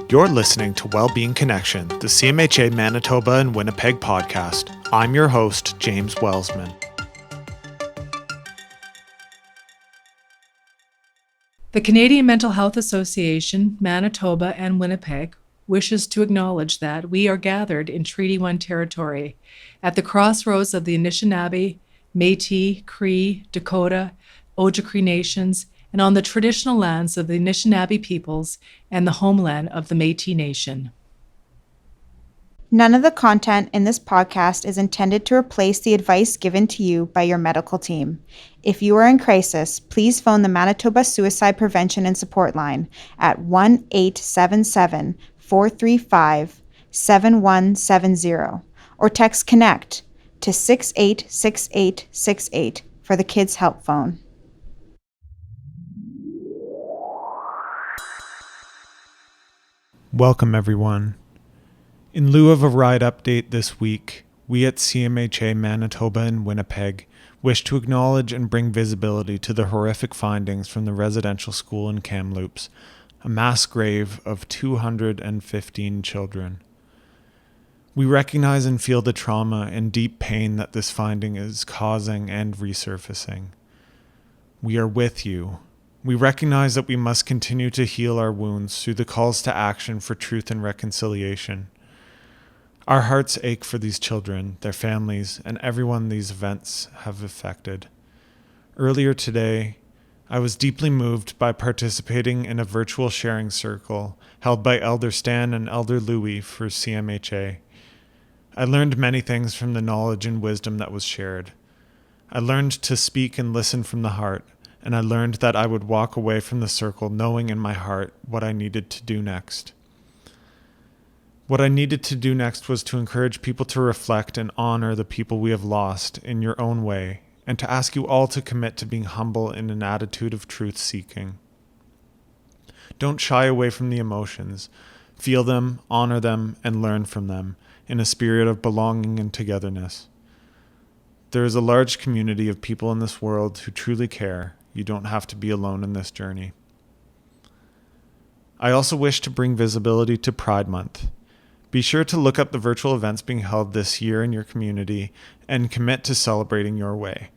You're listening to Wellbeing Connection, the CMHA Manitoba and Winnipeg podcast. I'm your host, James Wellsman. The Canadian Mental Health Association, Manitoba and Winnipeg wishes to acknowledge that we are gathered in Treaty 1 territory at the crossroads of the Anishinaabe, Métis, Cree, Dakota, Ojibwe nations, and on the traditional lands of the Anishinaabe peoples and the homeland of the Métis Nation. None of the content in this podcast is intended to replace the advice given to you by your medical team. If you are in crisis, please phone the Manitoba Suicide Prevention and Support Line at 1-877-435-7170 or text CONNECT to 686868 for the Kids Help Phone. Welcome, everyone. In lieu of a ride update this week, we at CMHA Manitoba and Winnipeg wish to acknowledge and bring visibility to the horrific findings from the residential school in Kamloops, a mass grave of 215 children. We recognize and feel the trauma and deep pain that this finding is causing and resurfacing. We are with you. We recognize that we must continue to heal our wounds through the calls to action for truth and reconciliation. Our hearts ache for these children, their families, and everyone these events have affected. Earlier today, I was deeply moved by participating in a virtual sharing circle held by Elder Stan and Elder Louis for CMHA. I learned many things from the knowledge and wisdom that was shared. I learned to speak and listen from the heart, and I learned that I would walk away from the circle knowing in my heart what I needed to do next. What I needed to do next was to encourage people to reflect and honor the people we have lost in your own way, and to ask you all to commit to being humble in an attitude of truth-seeking. Don't shy away from the emotions. Feel them, honor them, and learn from them in a spirit of belonging and togetherness. There is a large community of people in this world who truly care. You don't have to be alone in this journey. I also wish to bring visibility to Pride Month. Be sure to look up the virtual events being held this year in your community and commit to celebrating your way.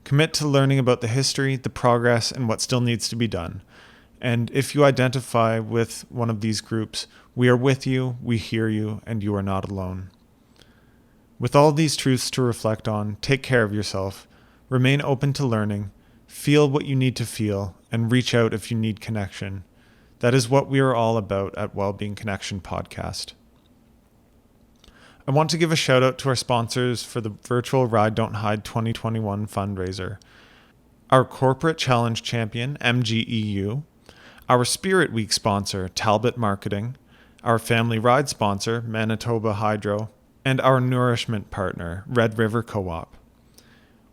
Commit to learning about the history, the progress, and what still needs to be done. And if you identify with one of these groups, we are with you, we hear you, and you are not alone. With all these truths to reflect on, take care of yourself, remain open to learning, feel what you need to feel, and reach out if you need connection. That is what we are all about at Wellbeing Connection Podcast. I want to give a shout out to our sponsors for the virtual Ride Don't Hide 2021 fundraiser. Our corporate challenge champion, MGEU, our Spirit Week sponsor, Talbot Marketing, our family ride sponsor, Manitoba Hydro, and our nourishment partner, Red River Co-op.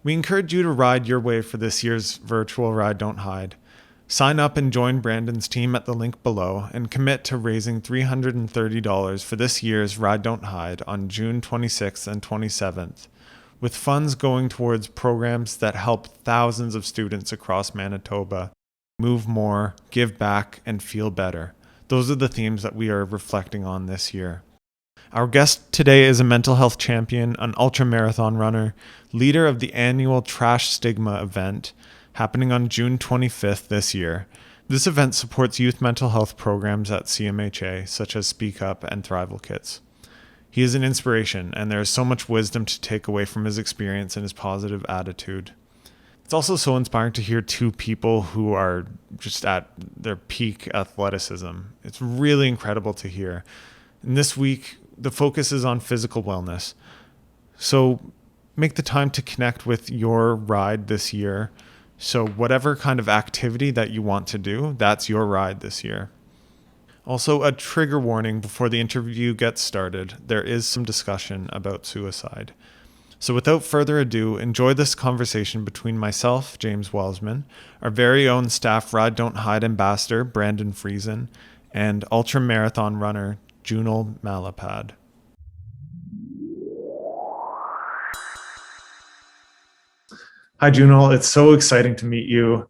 We encourage you to ride your way for this year's virtual Ride Don't Hide. Sign up and join Brandon's team at the link below and commit to raising $330 for this year's Ride Don't Hide on June 26th and 27th, with funds going towards programs that help thousands of students across Manitoba move more, give back, and feel better. Those are the themes that we are reflecting on this year. Our guest today is a mental health champion, an ultramarathon runner, leader of the annual Trash Stigma event, happening on June 25th this year. This event supports youth mental health programs at CMHA, such as Speak Up and Thrival Kits. He is an inspiration, and there is so much wisdom to take away from his experience and his positive attitude. It's also so inspiring to hear two people who are just at their peak athleticism. It's really incredible to hear. And this week, the focus is on physical wellness. So make the time to connect with your ride this year. So whatever kind of activity that you want to do, that's your ride this year. Also, a trigger warning before the interview gets started. There is some discussion about suicide. So without further ado, enjoy this conversation between myself, James Wellsman, our very own staff Ride Don't Hide ambassador, Brandon Friesen, and ultramarathon runner, Junel Malapad. Hi, Junel. It's so exciting to meet you.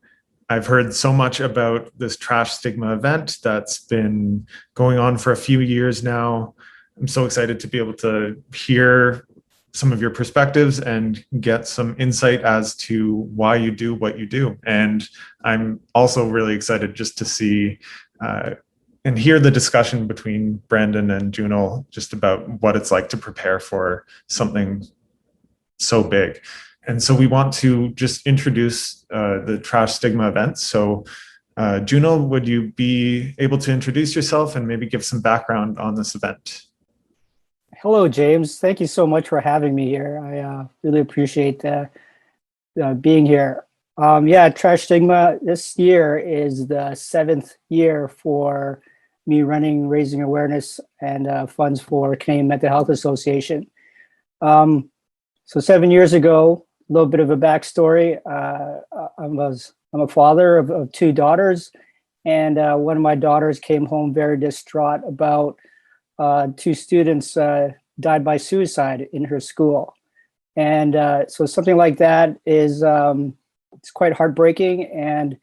I've heard so much about this Trash Stigma event that's been going on for a few years now. I'm so excited to be able to hear some of your perspectives and get some insight as to why you do what you do. And I'm also really excited just to see and hear the discussion between Brandon and Junel just about what it's like to prepare for something so big. And so we want to just introduce the Trash Stigma event. So Junel, would you be able to introduce yourself and maybe give some background on this event? Hello, James. Thank you so much for having me here. I really appreciate being here. Trash Stigma this year is the 7th year for me running, raising awareness and funds for Canadian Mental Health Association. So 7 years ago, a little bit of a backstory. I'm a father of 2 daughters, and one of my daughters came home very distraught about 2 students died by suicide in her school. And so something like that is it's quite heartbreaking, and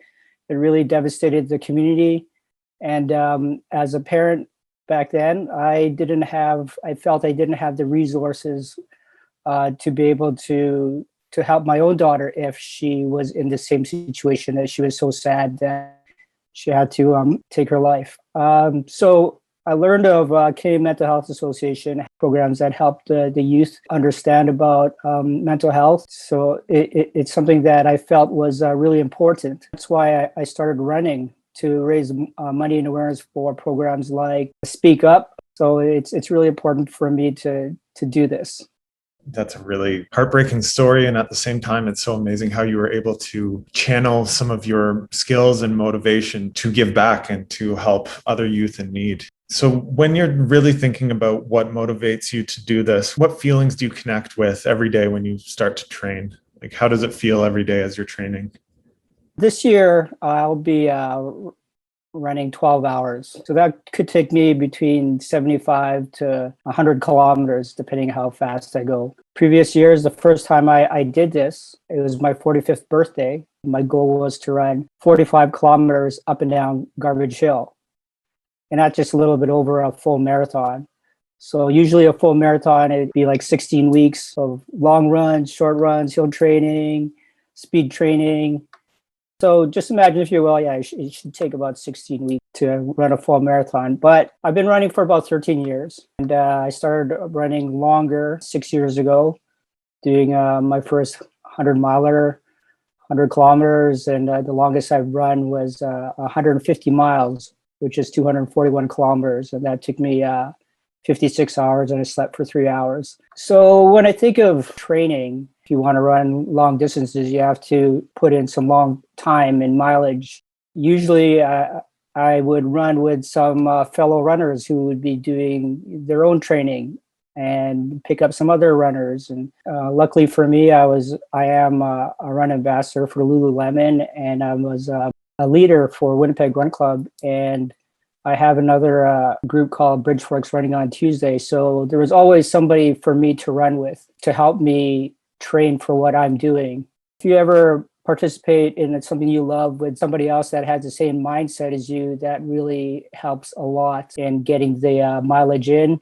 it really devastated the community. And as a parent back then, I felt I didn't have the resources to be able to help my own daughter if she was in the same situation, that she was so sad that she had to take her life. So I learned of Canadian Mental Health Association programs that help the youth understand about mental health. So it's something that I felt was really important. That's why I started running to raise money and awareness for programs like Speak Up. So it's really important for me to do this. That's a really heartbreaking story. And at the same time, it's so amazing how you were able to channel some of your skills and motivation to give back and to help other youth in need. So when you're really thinking about what motivates you to do this, what feelings do you connect with every day when you start to train? Like, how does it feel every day as you're training? This year, I'll be running 12 hours. So that could take me between 75 to 100 kilometers, depending how fast I go. Previous years, the first time I did this, it was my 45th birthday. My goal was to run 45 kilometers up and down Garbage Hill, and not just a little bit over a full marathon. So usually a full marathon, it'd be like 16 weeks of long runs, short runs, hill training, speed training. So just imagine, if you will, it should take about 16 weeks to run a full marathon. But I've been running for about 13 years. And I started running longer 6 years ago, doing my first 100-miler, 100 kilometers. And the longest I've run was 150 miles, which is 241 kilometers. And that took me 56 hours, and I slept for 3 hours. So when I think of training, if you want to run long distances, you have to put in some long time and mileage. Usually I would run with some fellow runners who would be doing their own training and pick up some other runners. And luckily for me, I am a run ambassador for Lululemon, and I was a leader for Winnipeg Run Club. And I have another group called Bridgeforks Running on Tuesday. So there was always somebody for me to run with to help me train for what I'm doing. If you ever participate in something you love with somebody else that has the same mindset as you, that really helps a lot in getting the mileage in.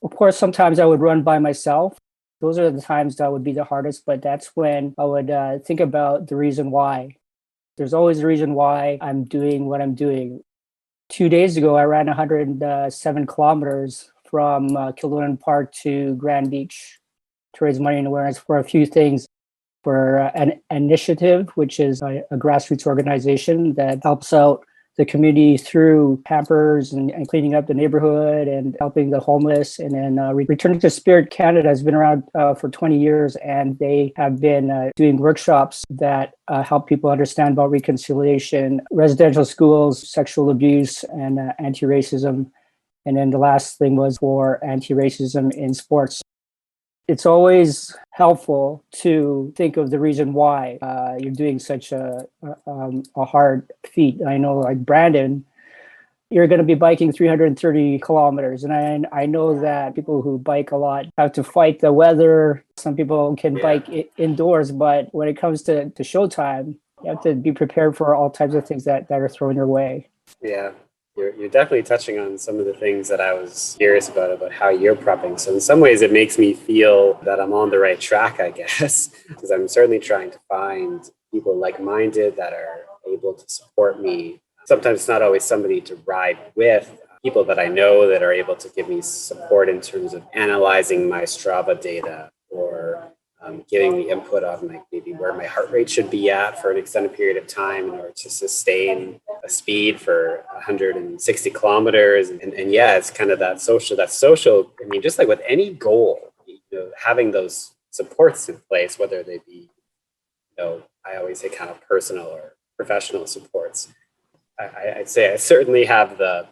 Of course, sometimes I would run by myself. Those are the times that would be the hardest, but that's when I would think about the reason why. There's always a reason why I'm doing what I'm doing. 2 days ago, I ran 107 kilometers from Kildonan Park to Grand Beach to raise money and awareness for a few things. For an initiative, which is a grassroots organization that helps out the community through Pampers and cleaning up the neighborhood and helping the homeless. And then Returning to Spirit Canada has been around for 20 years, and they have been doing workshops that help people understand about reconciliation, residential schools, sexual abuse, and anti-racism. And then the last thing was for anti-racism in sports. It's always helpful to think of the reason why you're doing such a hard feat. I know, like Brandon, you're going to be biking 330 kilometers. And I know that people who bike a lot have to fight the weather. Some people can bike indoors, but when it comes to showtime, You have to be prepared for all types of things that are thrown your way. Yeah. You're definitely touching on some of the things that I was curious about how you're prepping. So in some ways, it makes me feel that I'm on the right track, I guess, because I'm certainly trying to find people like-minded that are able to support me. Sometimes it's not always somebody to ride with, people that I know that are able to give me support in terms of analyzing my Strava data or giving me input on like maybe where my heart rate should be at for an extended period of time in order to sustain a speed for 160 kilometers. And yeah, it's kind of that social, I mean, just like with any goal, having those supports in place, whether they be, I always say kind of personal or professional supports. I'd say I certainly have the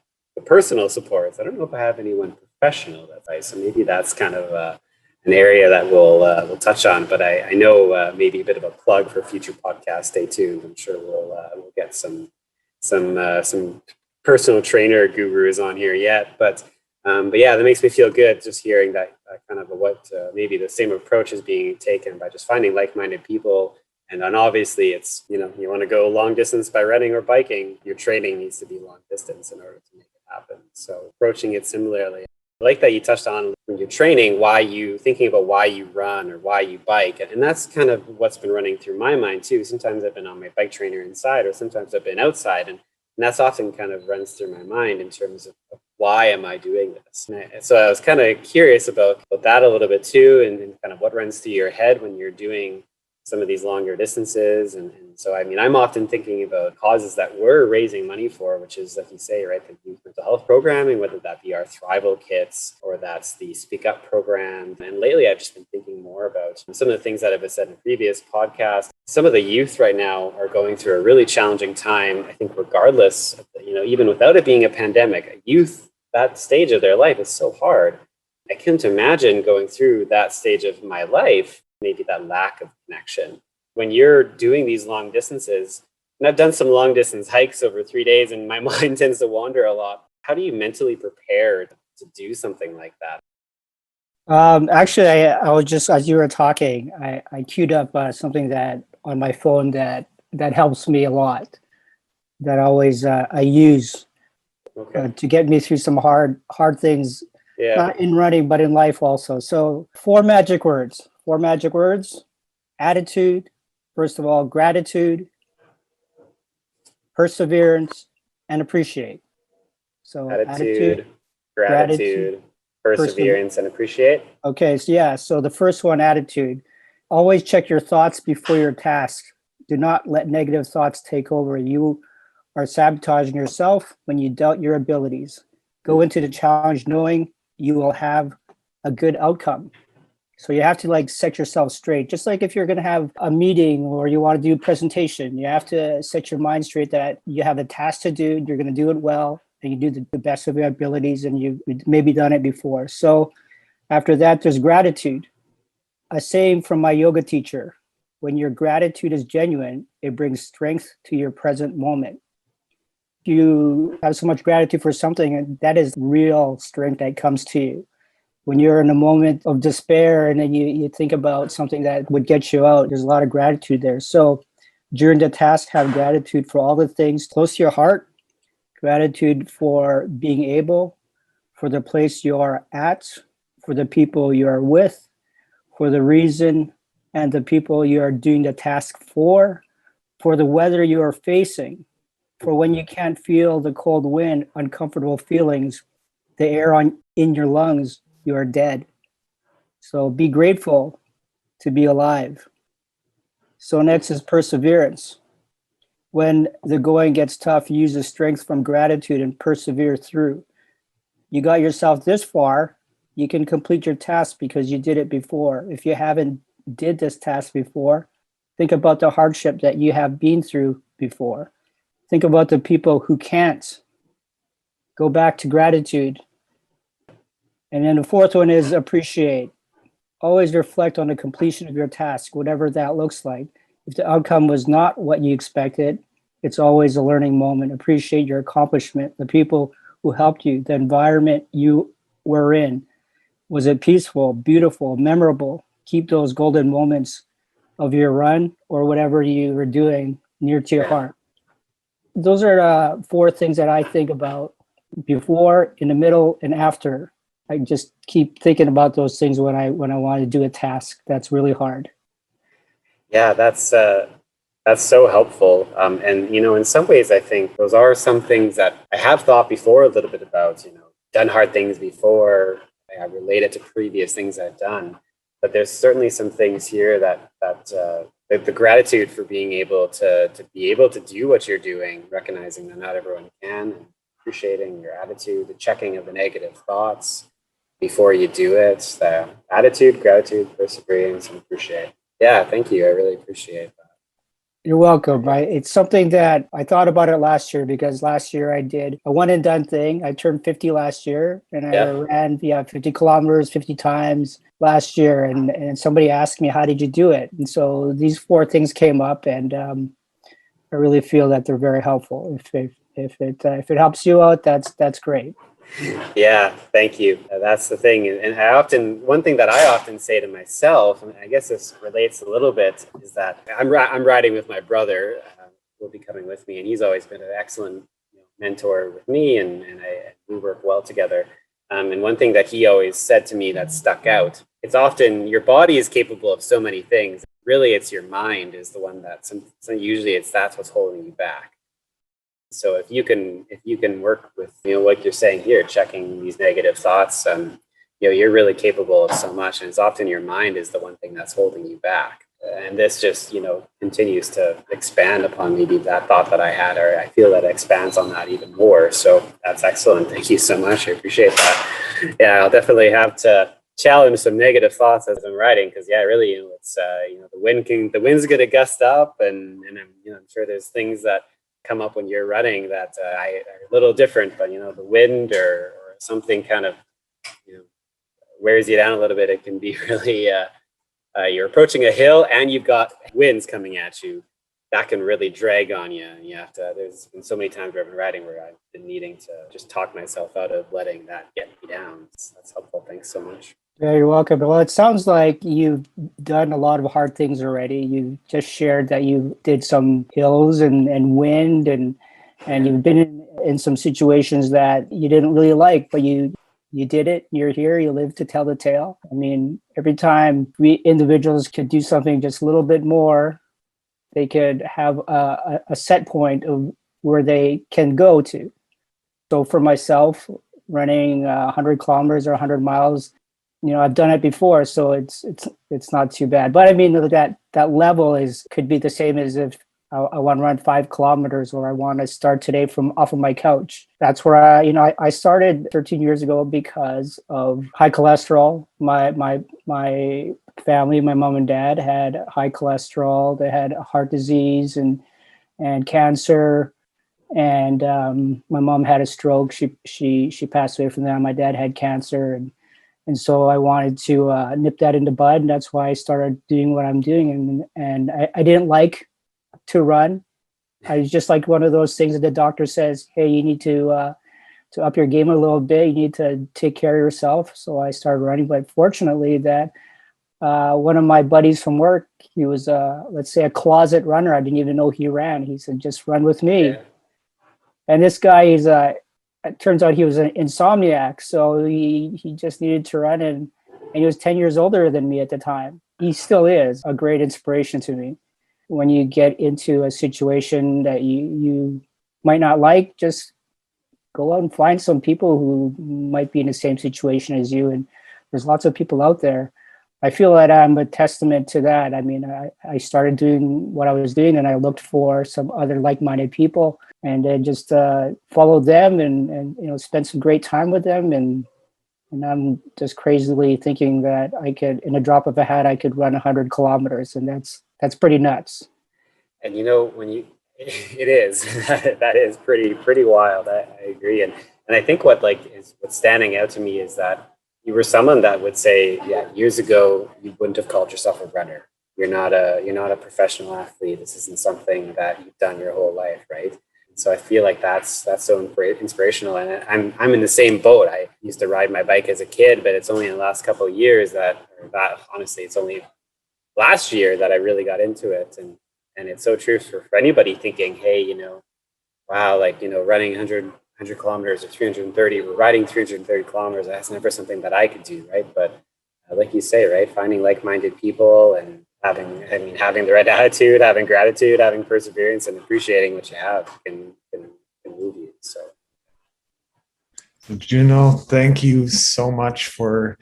personal supports. I don't know if I have anyone professional so maybe that's kind of an area that we'll touch on, but I know maybe a bit of a plug for future podcasts. Stay tuned. I'm sure we'll get some personal trainer gurus on here yet, but yeah, that makes me feel good just hearing that kind of what maybe the same approach is being taken by just finding like-minded people. And then obviously it's, you want to go long distance by running or biking, your training needs to be long distance in order to make it happen. So approaching it similarly. I like that you touched on when you're training, thinking about why you run or why you bike. And that's kind of what's been running through my mind too. Sometimes I've been on my bike trainer inside, or sometimes I've been outside. And that's often kind of runs through my mind in terms of why am I doing this? So I was kind of curious about that a little bit too, and kind of what runs through your head when you're doing some of these longer distances. And so, I mean, I'm often thinking about causes that we're raising money for, which is, like you say, right, the youth mental health programming, whether that be our Thrival kits or that's the Speak Up program. And lately, I've just been thinking more about some of the things that have been said in previous podcasts. Some of the youth right now are going through a really challenging time. I think regardless of even without it being a pandemic, a youth, that stage of their life is so hard. I can't imagine going through that stage of my life, maybe that lack of connection. When you're doing these long distances, and I've done some long distance hikes over 3 days and my mind tends to wander a lot. How do you mentally prepare to do something like that? Actually, I was just, as you were talking, I queued up something that on my phone that helps me a lot, that always I use to get me through some hard things, not in running, but in life also. So 4 magic words. 4 magic words: attitude, first of all, gratitude, perseverance, and appreciate. So attitude, gratitude, perseverance, and appreciate. Okay, so yeah, so the first one, attitude. Always check your thoughts before your task. Do not let negative thoughts take over. You are sabotaging yourself when you doubt your abilities. Go into the challenge knowing you will have a good outcome. So you have to set yourself straight. Just like if you're going to have a meeting or you want to do a presentation, you have to set your mind straight that you have a task to do, you're going to do it well, and you do the best of your abilities, and you've maybe done it before. So after that, there's gratitude. A saying from my yoga teacher: when your gratitude is genuine, it brings strength to your present moment. If you have so much gratitude for something, that is real strength that comes to you. When you're in a moment of despair and then you think about something that would get you out, there's a lot of gratitude there. So during the task, have gratitude for all the things close to your heart, gratitude for being able, for the place you are at, for the people you are with, for the reason and the people you are doing the task for the weather you are facing, for when you can't feel the cold wind, uncomfortable feelings, the air in your lungs, you are dead. So be grateful to be alive. So next is perseverance. When the going gets tough, use the strength from gratitude and persevere through. You got yourself this far, you can complete your task because you did it before. If you haven't did this task before, think about the hardship that you have been through before. Think about the people who can't. Go back to gratitude. And then the fourth one is appreciate. Always reflect on the completion of your task, whatever that looks like. If the outcome was not what you expected, it's always a learning moment. Appreciate your accomplishment, the people who helped you, the environment you were in. Was it peaceful, beautiful, memorable? Keep those golden moments of your run or whatever you were doing near to your heart. Those are four things that I think about before, in the middle, and after. I just keep thinking about those things when I want to do a task that's really hard. Yeah, that's so helpful. And in some ways, I think those are some things that I have thought before a little bit about. Done hard things before. I relate it to previous things I've done. But there's certainly some things here that the gratitude for being able to be able to do what you're doing, recognizing that not everyone can, and appreciating your attitude, the checking of the negative thoughts before you do it, the attitude, gratitude, perseverance, and appreciate. Yeah, thank you. I really appreciate that. You're welcome. It's something that I thought about it last year, because last year I did a one and done thing. I turned 50 last year, and I ran 50 kilometers 50 times last year. And somebody asked me, how did you do it? And so these four things came up, and I really feel that they're very helpful. If it helps you out, that's great. Yeah, thank you. That's the thing. And one thing that I often say to myself, and I guess this relates a little bit, is that I'm riding with my brother, will be coming with me, and he's always been an excellent mentor with me, and we work well together. And one thing that he always said to me that stuck out, it's often your body is capable of so many things. Really, it's your mind is the one that's usually that's what's holding you back. So if you can work with like you're saying here, checking these negative thoughts, you're really capable of so much, and it's often your mind is the one thing that's holding you back. And this just continues to expand upon maybe that thought that I had, or I feel that it expands on that even more. So that's excellent. Thank you so much. I appreciate that. Yeah, I'll definitely have to challenge some negative thoughts as I'm writing, because really it's the wind's going to gust up, and I'm sure there's things that come up when you're running that are a little different, but the wind or something kind of wears you down a little bit. It can be really you're approaching a hill and you've got winds coming at you that can really drag on you, and you have to. There's been so many times where I've been riding where I've been needing to just talk myself out of letting that get me down. That's helpful. Thanks so much. Yeah, you're welcome. Well, it sounds like you've done a lot of hard things already. You just shared that you did some hills and wind, and you've been in some situations that you didn't really like, but you did it. You're here. You live to tell the tale. I mean, every time we individuals could do something just a little bit more, they could have a set point of where they can go to. So for myself, running 100 kilometers or 100 miles, I've done it before, so it's not too bad. But I mean, that level could be the same as if I want to run 5 kilometers, or I want to start today from off of my couch. That's where I started 13 years ago because of high cholesterol. My family, my mom and dad, had high cholesterol. They had heart disease and cancer. And my mom had a stroke. She passed away from that. My dad had cancer, and so I wanted to nip that in the bud, and that's why I started doing what I'm doing. And I didn't like to run. I was just like one of those things that the doctor says, hey, you need to up your game a little bit. You need to take care of yourself. So I started running. But fortunately, that one of my buddies from work, he was let's say a closet runner. I didn't even know he ran. He said, just run with me. Yeah. And this guy it turns out he was an insomniac, so he just needed to run, and he was 10 years older than me at the time. He still is a great inspiration to me. When you get into a situation that you might not like, just go out and find some people who might be in the same situation as you, and there's lots of people out there. I feel that I'm a testament to that. I mean, I started doing what I was doing, and I looked for some other like-minded people, and then just followed them and spent some great time with them. And I'm just crazily thinking that I could, in a drop of a hat, I could run 100 kilometers, and that's pretty nuts. And it is that is pretty wild. I agree, and I think what's standing out to me is that you were someone that would say, years ago you wouldn't have called yourself a runner. You're not a professional athlete. This isn't something that you've done your whole life, right? So I feel like that's so inspirational, and I'm in the same boat. I used to ride my bike as a kid, but it's only in the last couple of years honestly, it's only last year that I really got into it, and And it's so true for anybody thinking, hey, wow, like, running 100 kilometers or 330, or riding 330 kilometers, that's never something that I could do, right? But like you say, right, finding like-minded people and having the right attitude, having gratitude, having perseverance, and appreciating what you have can move you. So Junel, thank you so much for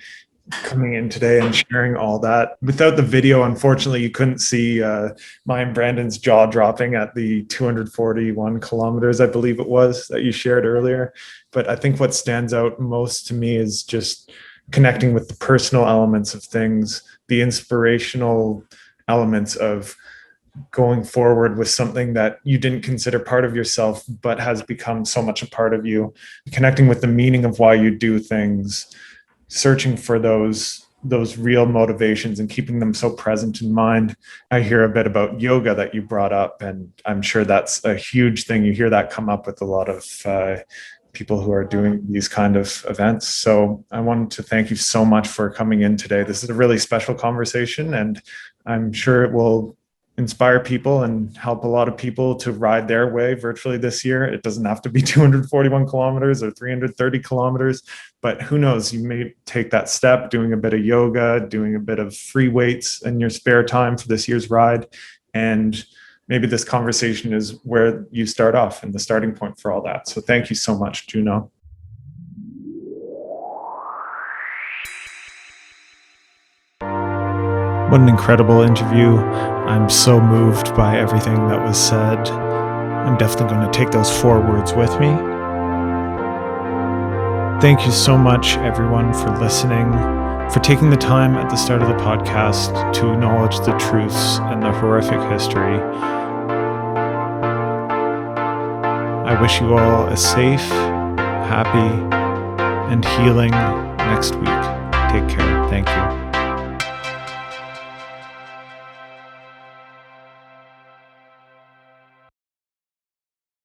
coming in today and sharing all that. Without the video, unfortunately, you couldn't see my and Brandon's jaw dropping at the 241 kilometers, I believe it was, that you shared earlier. But I think what stands out most to me is just connecting with the personal elements of things, the inspirational elements of going forward with something that you didn't consider part of yourself, but has become so much a part of you, connecting with the meaning of why you do things, searching for those real motivations and keeping them so present in mind. I hear a bit about yoga that you brought up, and I'm sure that's a huge thing. You hear that come up with a lot of people who are doing these kind of events. So I wanted to thank you so much for coming in today. This is a really special conversation, and I'm sure it will inspire people and help a lot of people to ride their way virtually this year. It doesn't have to be 241 kilometers or 330 kilometers, but who knows, you may take that step, doing a bit of yoga, doing a bit of free weights in your spare time for this year's ride. And maybe this conversation is where you start off and the starting point for all that. So thank you so much, Junel. What an incredible interview. I'm so moved by everything that was said. I'm definitely going to take those 4 words with me. Thank you so much, everyone, for listening, for taking the time at the start of the podcast to acknowledge the truths and the horrific history. I wish you all a safe, happy, and healing next week. Take care. Thank you.